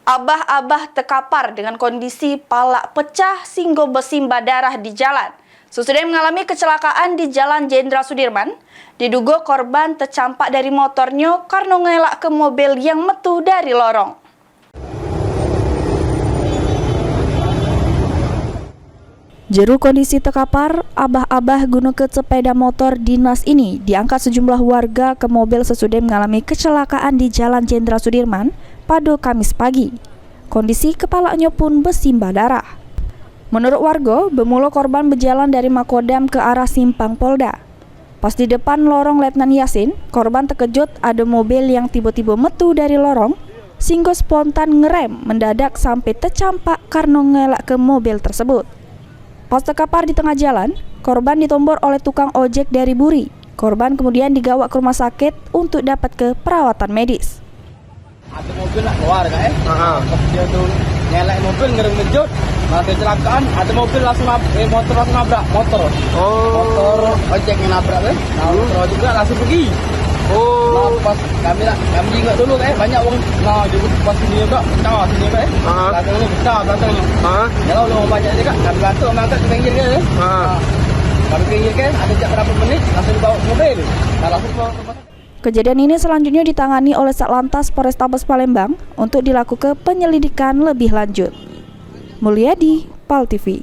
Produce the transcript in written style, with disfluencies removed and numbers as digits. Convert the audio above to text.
Abah-abah terkapar dengan kondisi palak pecah singgo bersimbah darah di jalan. Sesudah mengalami kecelakaan di Jalan Jenderal Sudirman, diduga korban tercampak dari motornya karena ngelak ke mobil yang metu dari lorong. Jeru kondisi terkapar, abah-abah guna ke sepeda motor dinas ini diangkat sejumlah warga ke mobil sesudah mengalami kecelakaan di Jalan Jenderal Sudirman pada Kamis pagi. Kondisi kepalanya pun bersimbah darah. Menurut warga, bermula korban berjalan dari Makodam ke arah Simpang Polda. Pas di depan lorong Letnan Yasin, korban terkejut ada mobil yang tiba-tiba metu dari lorong, sehingga spontan ngerem mendadak sampai tercampak karena ngelak ke mobil tersebut. Pas terkapar di tengah jalan, korban ditombor oleh tukang ojek dari Buri. Korban kemudian digawa ke rumah sakit untuk dapat ke perawatan medis. Ada mobil nak keluar kan dia tu nyelak mobil ngerem-ngejut. Masa kecelakaan ada mobil langsung motor langsung nabrak motor. Motor ojek yang nabrak kan. Motor juga langsung pergi. Pas kami ingat dulu kan banyak orang juga pas sini juga pecah sini kan. Belakang ni pecah belakangnya. Kalau orang banyak juga kami bantu mengangkat ke pinggir kan. Kami pinggir kan ada jak berapa menit langsung dibawa mobil. Langsung bawa ke Kejadian ini selanjutnya ditangani oleh Satlantas Polrestabes Palembang untuk dilakukan penyelidikan lebih lanjut. Mulyadi, PAL TV.